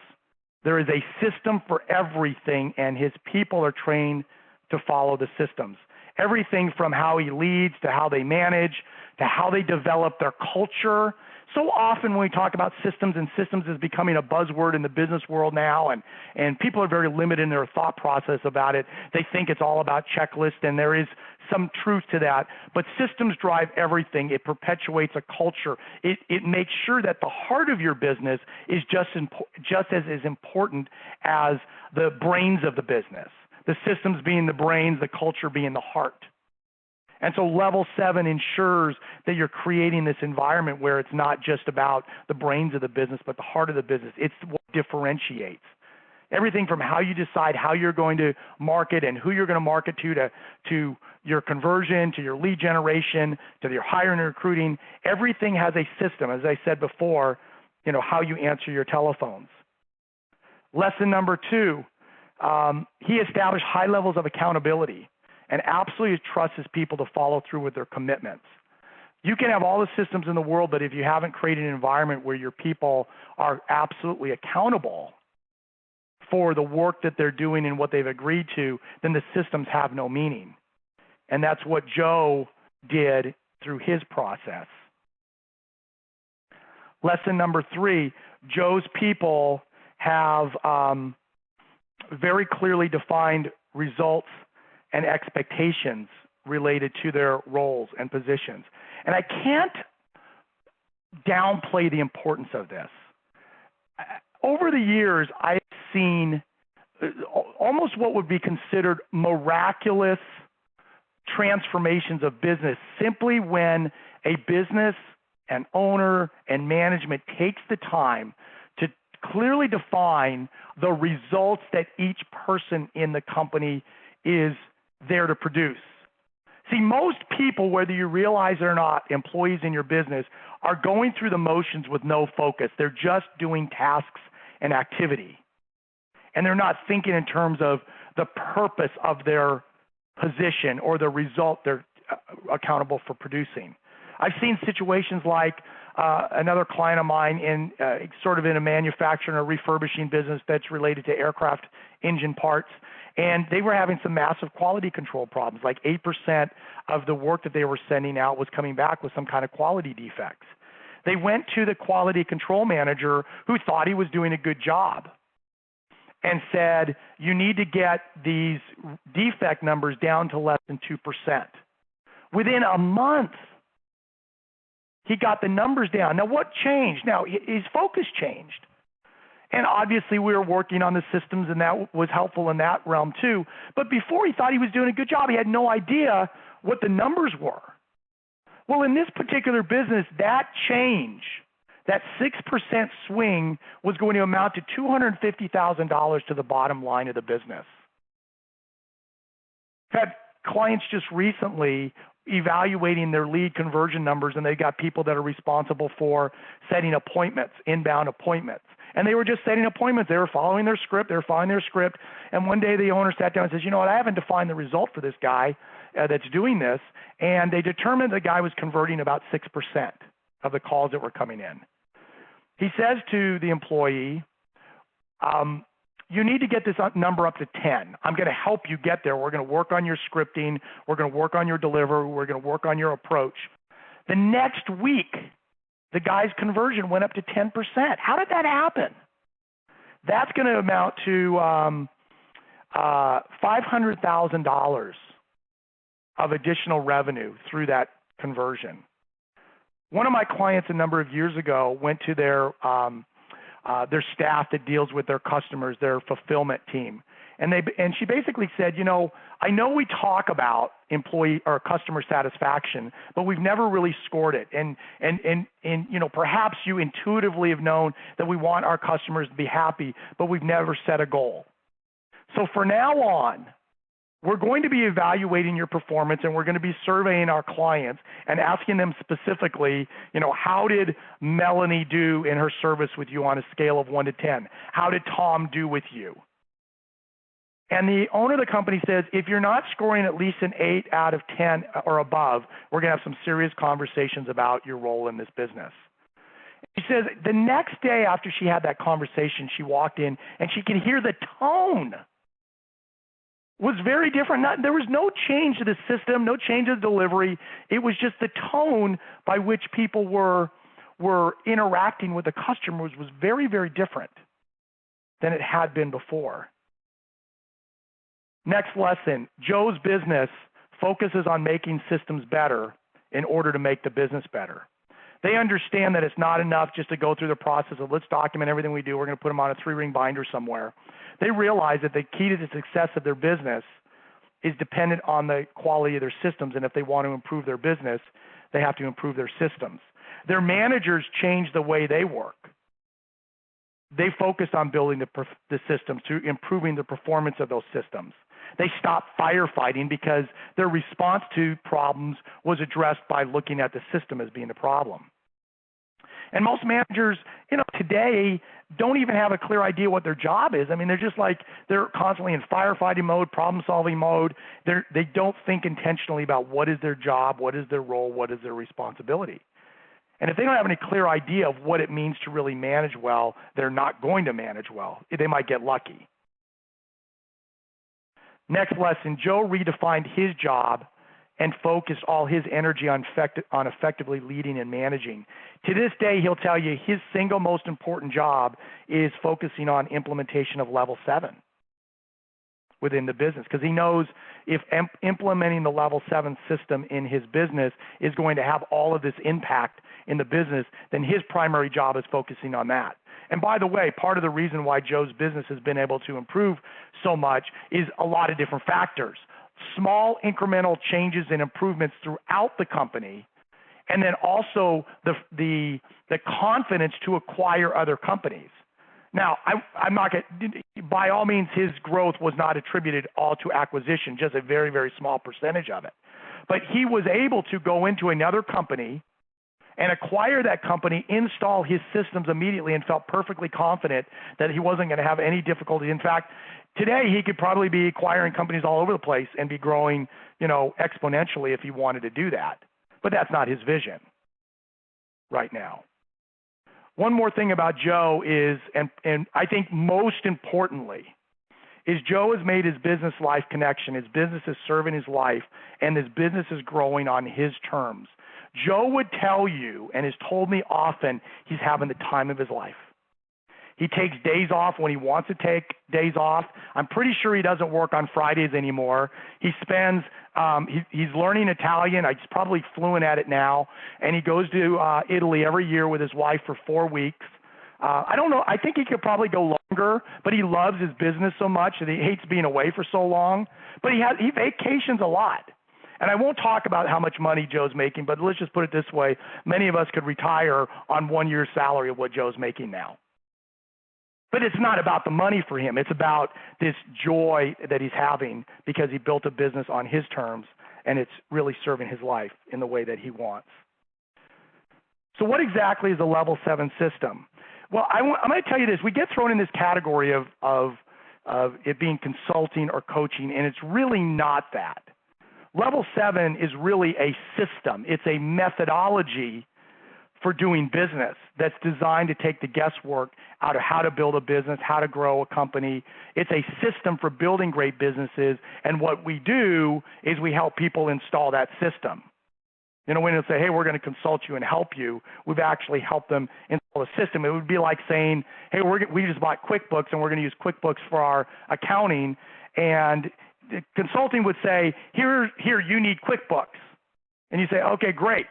There is a system for everything, and his people are trained to follow the systems. Everything from how he leads to how they manage to how they develop their culture. So often when we talk about systems, and systems is becoming a buzzword in the business world now, and people are very limited in their thought process about it. They think it's all about checklists, and there is some truth to that. But systems drive everything. It perpetuates a culture. It makes sure that the heart of your business is just as important as the brains of the business. The systems being the brains, the culture being the heart. And so level 7 ensures that you're creating this environment where it's not just about the brains of the business, but the heart of the business. It's what differentiates. Everything from how you decide how you're going to market and who you're going to market to your conversion, to your lead generation, to your hiring and recruiting. Everything has a system. As I said before, how you answer your telephones. Lesson number 2, he established high levels of accountability and absolutely trusts his people to follow through with their commitments. You can have all the systems in the world, but if you haven't created an environment where your people are absolutely accountable for the work that they're doing and what they've agreed to, then the systems have no meaning. And that's what Joe did through his process. Lesson number 3, Joe's people have very clearly defined results and expectations related to their roles and positions. And I can't downplay the importance of this. Over the years, I've seen almost what would be considered miraculous transformations of business simply when a business, an owner, and management takes the time to clearly define the results that each person in the company is there to produce. See, most people, whether you realize it or not, employees in your business, are going through the motions with no focus. They're just doing tasks and activity. And they're not thinking in terms of the purpose of their position or the result they're accountable for producing. I've seen situations like another client of mine in sort of in a manufacturing or refurbishing business that's related to aircraft engine parts. And they were having some massive quality control problems. Like 8% of the work that they were sending out was coming back with some kind of quality defects. They went to the quality control manager who thought he was doing a good job and said, you need to get these defect numbers down to less than 2%. Within a month, he got the numbers down. Now, what changed? Now, his focus changed. And obviously, we were working on the systems, and that was helpful in that realm too. But before, he thought he was doing a good job. He had no idea what the numbers were. Well, in this particular business, that change, that 6% swing was going to amount to $250,000 to the bottom line of the business. Had clients just recently evaluating their lead conversion numbers, and they got people that are responsible for setting appointments, inbound appointments. And they were just setting appointments. They were following their script. And one day the owner sat down and says, you know what, I haven't defined the result for this guy that's doing this. And they determined the guy was converting about 6% of the calls that were coming in. He says to the employee, you need to get this number up to 10. I'm going to help you get there. We're going to work on your scripting. We're going to work on your delivery. We're going to work on your approach. The next week, the guy's conversion went up to 10%. How did that happen? That's going to amount to $500,000 of additional revenue through that conversion. One of my clients a number of years ago went to their staff that deals with their customers, their fulfillment team. And she basically said, you know, I know we talk about employee or customer satisfaction, but we've never really scored it. And perhaps you intuitively have known that we want our customers to be happy, but we've never set a goal. So for now on, we're going to be evaluating your performance, and we're going to be surveying our clients and asking them specifically, how did Melanie do in her service with you on a scale of 1 to 10? How did Tom do with you? And the owner of the company says, if you're not scoring at least an 8 out of 10 or above, we're going to have some serious conversations about your role in this business. She says the next day after she had that conversation, she walked in and she could hear the tone was very different. There was no change to the system, no change to the delivery. It was just the tone by which people were interacting with the customers was very, very different than it had been before. Next lesson, Joe's business focuses on making systems better in order to make the business better. They understand that it's not enough just to go through the process of let's document everything we do. We're going to put them on a 3-ring binder somewhere. They realize that the key to the success of their business is dependent on the quality of their systems, and if they want to improve their business, they have to improve their systems. Their managers change the way they work. They focus on building the systems, to improving the performance of those systems. They stopped firefighting because their response to problems was addressed by looking at the system as being the problem. And most managers, today don't even have a clear idea what their job is. I mean, they're constantly in firefighting mode, problem-solving mode. They don't think intentionally about what is their job, what is their role, what is their responsibility. And if they don't have any clear idea of what it means to really manage well, they're not going to manage well. They might get lucky. Next lesson, Joe redefined his job and focused all his energy on effectively leading and managing. To this day, he'll tell you his single most important job is focusing on implementation of level 7 within the business, because he knows if implementing the level 7 system in his business is going to have all of this impact in the business, then his primary job is focusing on that. And by the way, part of the reason why Joe's business has been able to improve so much is a lot of different factors. Small incremental changes and improvements throughout the company, and then also the confidence to acquire other companies. Now, I'm not going to, by all means, his growth was not attributed all to acquisition, just a very, very small percentage of it. But he was able to go into another company and acquire that company, install his systems immediately, and felt perfectly confident that he wasn't going to have any difficulty. In fact, today he could probably be acquiring companies all over the place and be growing, exponentially if he wanted to do that. But that's not his vision right now. One more thing about Joe is, and I think most importantly, is Joe has made his business life connection. His business is serving his life, and his business is growing on his terms. Joe would tell you, and has told me often, he's having the time of his life. He takes days off when he wants to take days off. I'm pretty sure he doesn't work on Fridays anymore. He spends, he's learning Italian. He's probably fluent at it now. And he goes to Italy every year with his wife for 4 weeks. I don't know. I think he could probably go longer, but he loves his business so much that he hates being away for so long. But he vacations a lot. And I won't talk about how much money Joe's making, but let's just put it this way. Many of us could retire on 1 year's salary of what Joe's making now. But it's not about the money for him. It's about this joy that he's having because he built a business on his terms, and it's really serving his life in the way that he wants. So what exactly is a level 7 system? Well, I'm going to tell you this. We get thrown in this category of it being consulting or coaching, and it's really not that. Level 7 is really a system. It's a methodology for doing business that's designed to take the guesswork out of how to build a business, how to grow a company. It's a system for building great businesses, and what we do is we help people install that system. When they say, hey, we're going to consult you and help you, we've actually helped them install a system. It would be like saying, hey, we just bought QuickBooks, and we're going to use QuickBooks for our accounting, and consulting would say, here, you need QuickBooks. And you say, okay, great.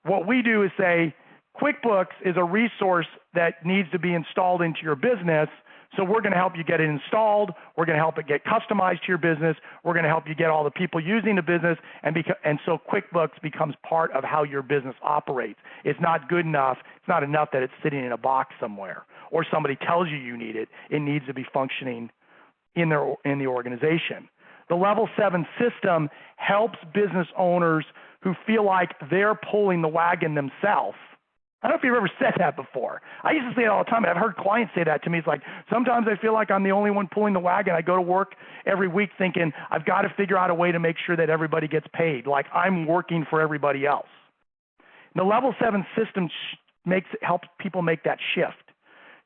What we do is say, QuickBooks is a resource that needs to be installed into your business So we're going to help you get it installed. We're going to help it get customized to your business. We're going to help you get all the people using the business, and so QuickBooks becomes part of how your business operates. It's not good enough. It's not enough that it's sitting in a box somewhere or somebody tells you you need it. It needs to be functioning in the organization. The Level 7 system helps business owners who feel like they're pulling the wagon themselves. I don't know if you've ever said that before. I used to say it all the time. I've heard clients say that to me. It's like, sometimes I feel like I'm the only one pulling the wagon. I go to work every week thinking I've got to figure out a way to make sure that everybody gets paid, like I'm working for everybody else. The Level 7 system helps people make that shift,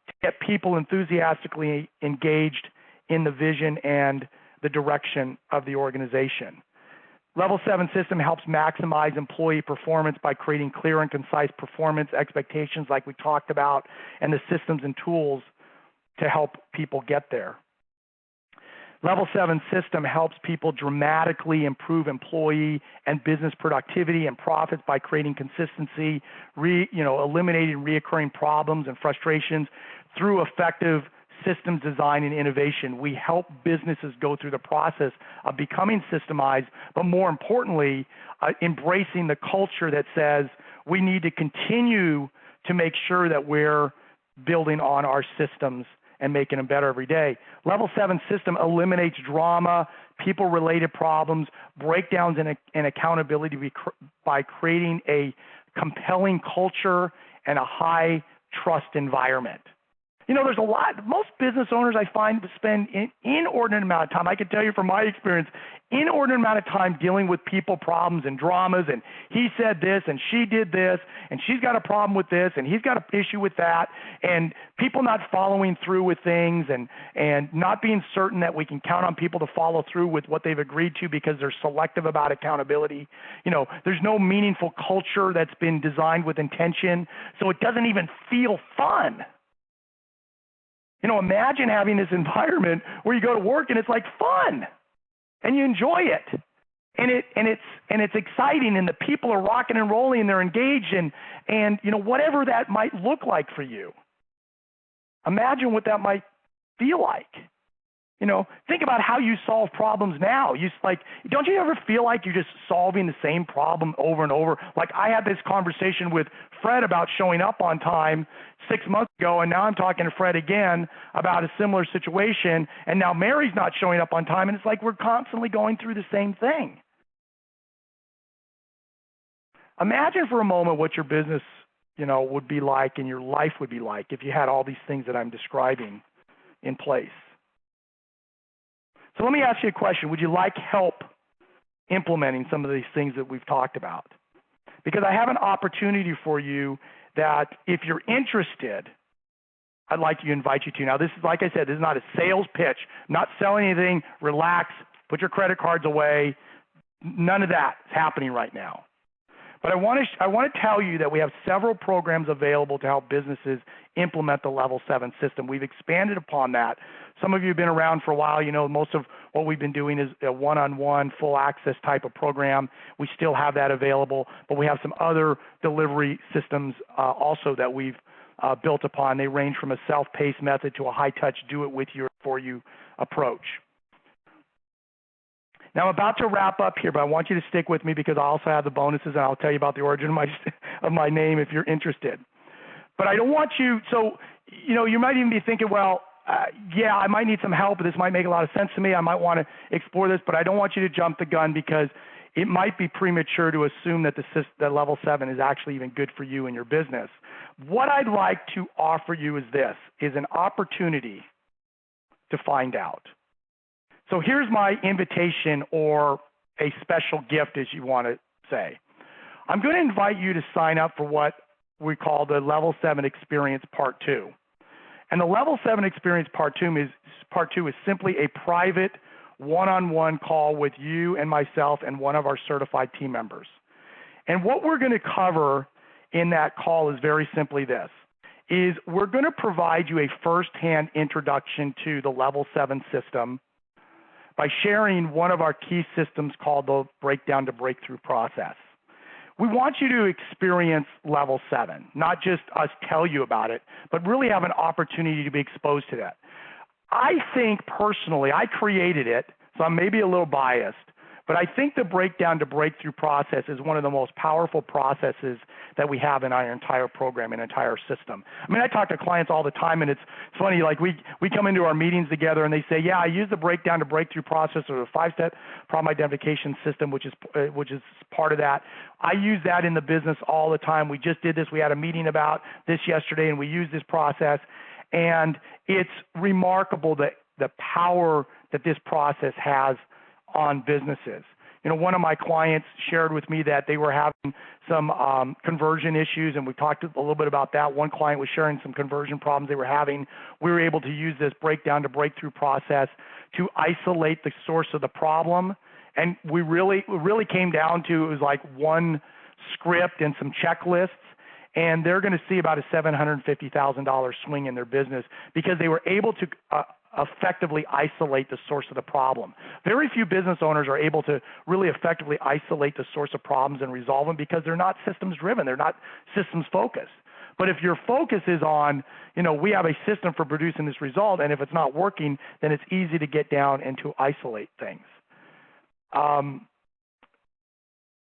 to get people enthusiastically engaged in the vision and the direction of the organization. Level 7 system helps maximize employee performance by creating clear and concise performance expectations like we talked about, and the systems and tools to help people get there. Level 7 system helps people dramatically improve employee and business productivity and profits by creating consistency, eliminating reoccurring problems and frustrations through effective systems design and innovation. We help businesses go through the process of becoming systemized, but more importantly, embracing the culture that says we need to continue to make sure that we're building on our systems and making them better every day. Level 7 system eliminates drama, people-related problems, breakdowns, and accountability by creating a compelling culture and a high-trust environment. There's a lot. Most business owners I find spend an inordinate amount of time. I can tell you from my experience, inordinate amount of time dealing with people problems and dramas, and he said this and she did this and she's got a problem with this and he's got an issue with that, and people not following through with things and not being certain that we can count on people to follow through with what they've agreed to because they're selective about accountability. There's no meaningful culture that's been designed with intention, so it doesn't even feel fun. Imagine having this environment where you go to work and it's like fun and you enjoy it. And it's exciting, and the people are rocking and rolling and they're engaged, and whatever that might look like for you. Imagine what that might feel like. Think about how you solve problems now. Don't you ever feel like you're just solving the same problem over and over? Like, I had this conversation with Fred about showing up on time 6 months ago, and now I'm talking to Fred again about a similar situation, and now Mary's not showing up on time, and it's like we're constantly going through the same thing. Imagine for a moment what your business, would be like and your life would be like if you had all these things that I'm describing in place. So let me ask you a question. Would you like help implementing some of these things that we've talked about? Because I have an opportunity for you that if you're interested, I'd like to invite you to. Now, this is, like I said, this is not a sales pitch. I'm not selling anything. Relax. Put your credit cards away. None of that is happening right now. But I want to tell you that we have several programs available to help businesses implement the Level 7 system. We've expanded upon that. Some of you have been around for a while. Most of what we've been doing is a one-on-one, full access type of program. We still have that available, but we have some other delivery systems also that we've built upon. They range from a self-paced method to a high-touch, do-it-with-you-for-you approach. Now, I'm about to wrap up here, but I want you to stick with me because I also have the bonuses, and I'll tell you about the origin of my name if you're interested. But I don't want you, so, you might even be thinking, well, yeah, I might need some help. This might make a lot of sense to me. I might want to explore this, but I don't want you to jump the gun because it might be premature to assume that that Level 7 is actually even good for you and your business. What I'd like to offer you is an opportunity to find out. So here's my invitation, or a special gift, as you want to say. I'm going to invite you to sign up for what we call the Level 7 Experience Part 2. And the Level 7 Experience Part 2 is simply a private one-on-one call with you and myself and one of our certified team members. And what we're going to cover in that call is very simply this, is we're going to provide you a first-hand introduction to the Level 7 system by sharing one of our key systems called the Breakdown to Breakthrough process. We want you to experience Level 7, not just us tell you about it, but really have an opportunity to be exposed to that. I think personally, I created it, so I'm maybe a little biased, but I think the breakdown to breakthrough process is one of the most powerful processes that we have in our entire program and entire system. I mean, I talk to clients all the time, and it's funny, like we come into our meetings together and they say, yeah, I use the breakdown to breakthrough process or the 5-step problem identification system, which is part of that. I use that in the business all the time. We just did this. We had a meeting about this yesterday, and we use this process. And it's remarkable that the power that this process has on businesses. You know, one of my clients shared with me that they were having some conversion issues, and we talked a little bit about that. One client was sharing some conversion problems they were having. We were able to use this breakdown to breakthrough process to isolate the source of the problem, and it really came down to, it was like one script and some checklists, and they're going to see about a $750,000 swing in their business because they were able to effectively isolate the source of the problem. Very few business owners are able to really effectively isolate the source of problems and resolve them because they're not systems driven. They're not systems focused. But if your focus is on, you know, we have a system for producing this result, and if it's not working, then it's easy to get down and to isolate things.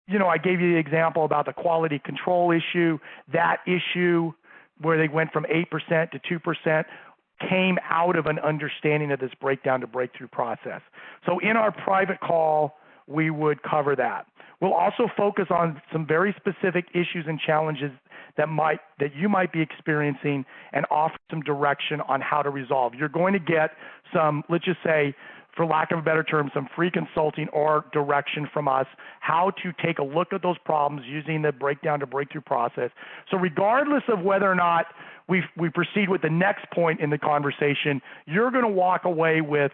You know, I gave you the example about the quality control issue. That issue where they went from 8% to 2% came out of an understanding of this breakdown to breakthrough process. So in our private call, we would cover that. We'll also focus on some very specific issues and challenges that you might be experiencing and offer some direction on how to resolve. You're going to get some, let's just say, for lack of a better term, some free consulting or direction from us, how to take a look at those problems using the breakdown to breakthrough process. So regardless of whether or not we proceed with the next point in the conversation, you're going to walk away with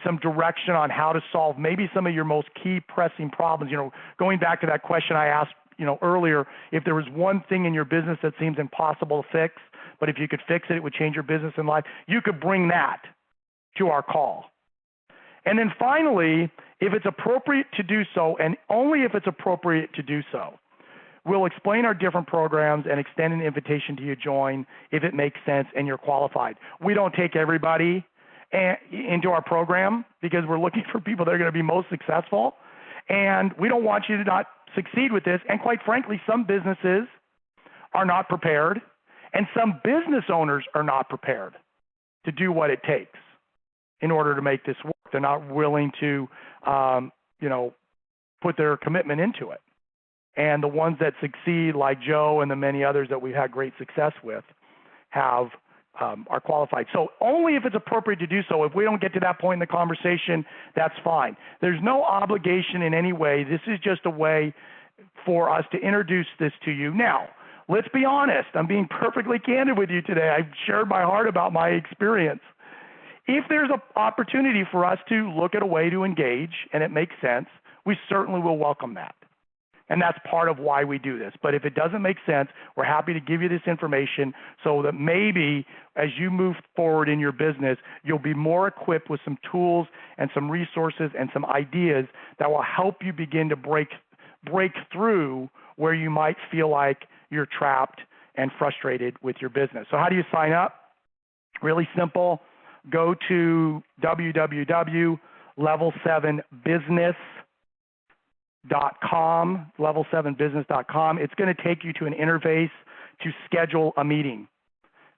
some direction on how to solve maybe some of your most key pressing problems. You know, going back to that question I asked, you know, earlier, if there was one thing in your business that seems impossible to fix, but if you could fix it, it would change your business and life, you could bring that to our call. And then finally, if it's appropriate to do so, and only if it's appropriate to do so, we'll explain our different programs and extend an invitation to you to join if it makes sense and you're qualified. We don't take everybody into our program because we're looking for people that are going to be most successful, and we don't want you to not succeed with this. And quite frankly, some businesses are not prepared, and some business owners are not prepared to do what it takes in order to make this work. They're not willing to, you know, put their commitment into it. And the ones that succeed, like Joe and the many others that we've had great success with, are qualified. So only if it's appropriate to do so. If we don't get to that point in the conversation, that's fine. There's no obligation in any way. This is just a way for us to introduce this to you. Now, let's be honest. I'm being perfectly candid with you today. I've shared my heart about my experience. If there's an opportunity for us to look at a way to engage and it makes sense, we certainly will welcome that. And that's part of why we do this. But if it doesn't make sense, we're happy to give you this information so that maybe as you move forward in your business, you'll be more equipped with some tools and some resources and some ideas that will help you begin to break through where you might feel like you're trapped and frustrated with your business. So how do you sign up? Really simple. Go to www.level7business.com, level7business.com. It's going to take you to an interface to schedule a meeting.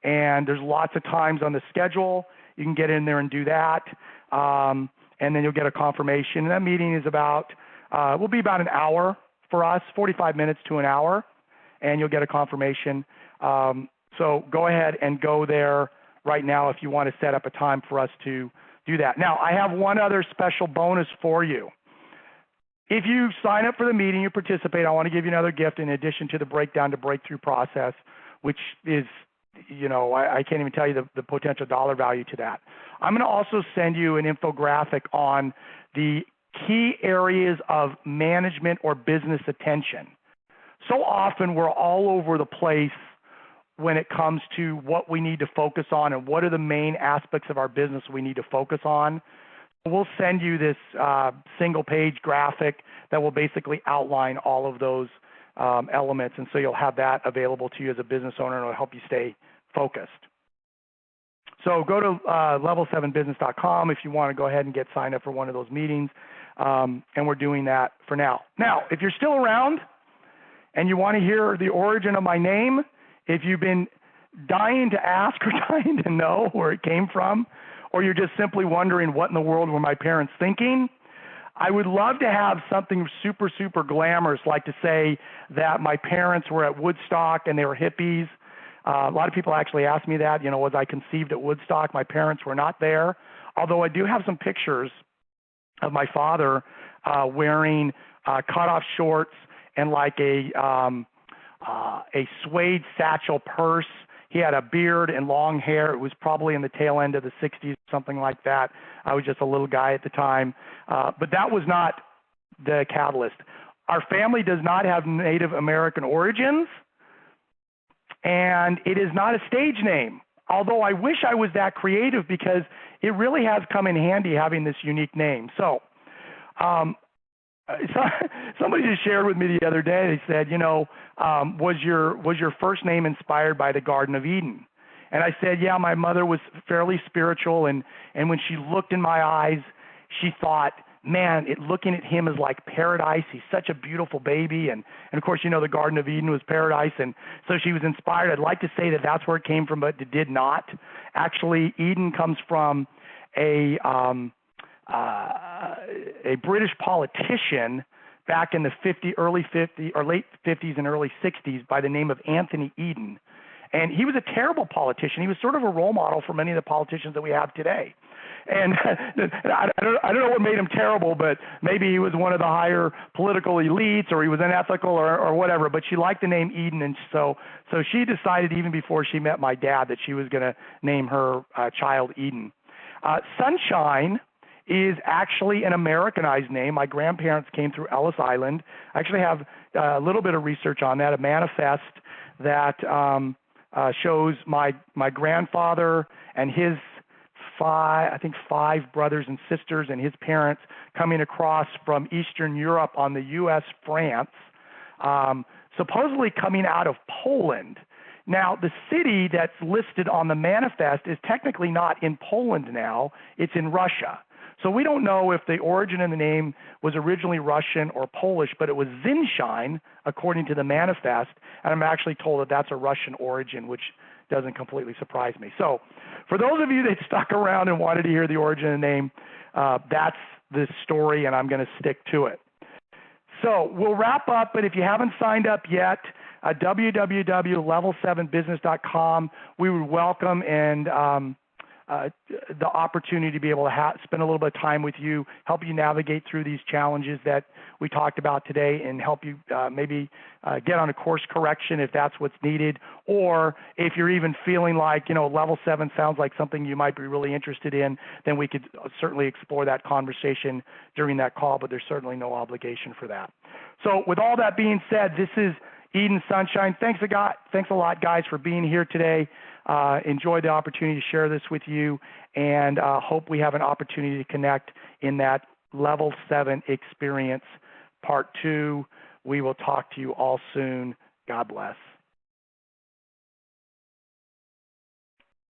And there's lots of times on the schedule. You can get in there and do that. And then you'll get a confirmation. And that meeting is will be about an hour for us, 45 minutes to an hour, and you'll get a confirmation. So go ahead and go there right now if you want to set up a time for us to do that. Now, I have one other special bonus for you. If you sign up for the meeting, you participate, I want to give you another gift in addition to the breakdown to breakthrough process, which is, you know, I can't even tell you the potential dollar value to that. I'm going to also send you an infographic on the key areas of management or business attention. So often we're all over the place when it comes to what we need to focus on and what are the main aspects of our business we need to focus on. We'll send you this single-page graphic that will basically outline all of those elements, and so you'll have that available to you as a business owner, and it'll help you stay focused. So go to level7business.com if you want to go ahead and get signed up for one of those meetings, and we're doing that for now. Now, if you're still around and you want to hear the origin of my name, if you've been dying to ask or dying to know where it came from, or you're just simply wondering what in the world were my parents thinking, I would love to have something super, super glamorous, like to say that my parents were at Woodstock and they were hippies. A lot of people actually ask me that, was I conceived at Woodstock? My parents were not there, although I do have some pictures of my father wearing cutoff shorts and like a suede satchel purse. He had a beard and long hair. It was probably in the tail end of the 60s, something like that. I was just a little guy at the time. But that was not the catalyst. Our family does not have Native American origins, and it is not a stage name. Although I wish I was that creative, because it really has come in handy having this unique name. So somebody just shared with me the other day, they said, was your first name inspired by the Garden of Eden? And I said, yeah, my mother was fairly spiritual, and when she looked in my eyes, she thought, man, looking at him is like paradise. He's such a beautiful baby. And of course, the Garden of Eden was paradise. And so she was inspired. I'd like to say that that's where it came from, but it did not. Actually, Eden comes from a British politician back in the late 50s and early 60s by the name of Anthony Eden. And he was a terrible politician. He was sort of a role model for many of the politicians that we have today. And I don't know what made him terrible, but maybe he was one of the higher political elites, or he was unethical, or whatever. But she liked the name Eden, and so she decided even before she met my dad that she was going to name her child Eden. Sunshine is actually an Americanized name. My grandparents came through Ellis Island. I actually have a little bit of research on that, a manifest that shows my grandfather and his five brothers and sisters and his parents coming across from Eastern Europe on the U.S. France, supposedly coming out of Poland. Now, the city that's listed on the manifest is technically not in Poland now. It's in Russia. So we don't know if the origin of the name was originally Russian or Polish, but it was Zinshine, according to the manifest, and I'm actually told that that's a Russian origin, which doesn't completely surprise me. So for those of you that stuck around and wanted to hear the origin of the name, that's the story, and I'm going to stick to it. So we'll wrap up, but if you haven't signed up yet, www.level7business.com, we would welcome and the opportunity to be able to spend a little bit of time with you, help you navigate through these challenges that we talked about today, and help you maybe get on a course correction if that's what's needed, or if you're even feeling like, level 7 sounds like something you might be really interested in, then we could certainly explore that conversation during that call, but there's certainly no obligation for that. So with all that being said, this is Eden Sunshine. Thanks a lot, guys, for being here today. Enjoy the opportunity to share this with you, and hope we have an opportunity to connect in that Level 7 experience, Part 2. We will talk to you all soon. God bless.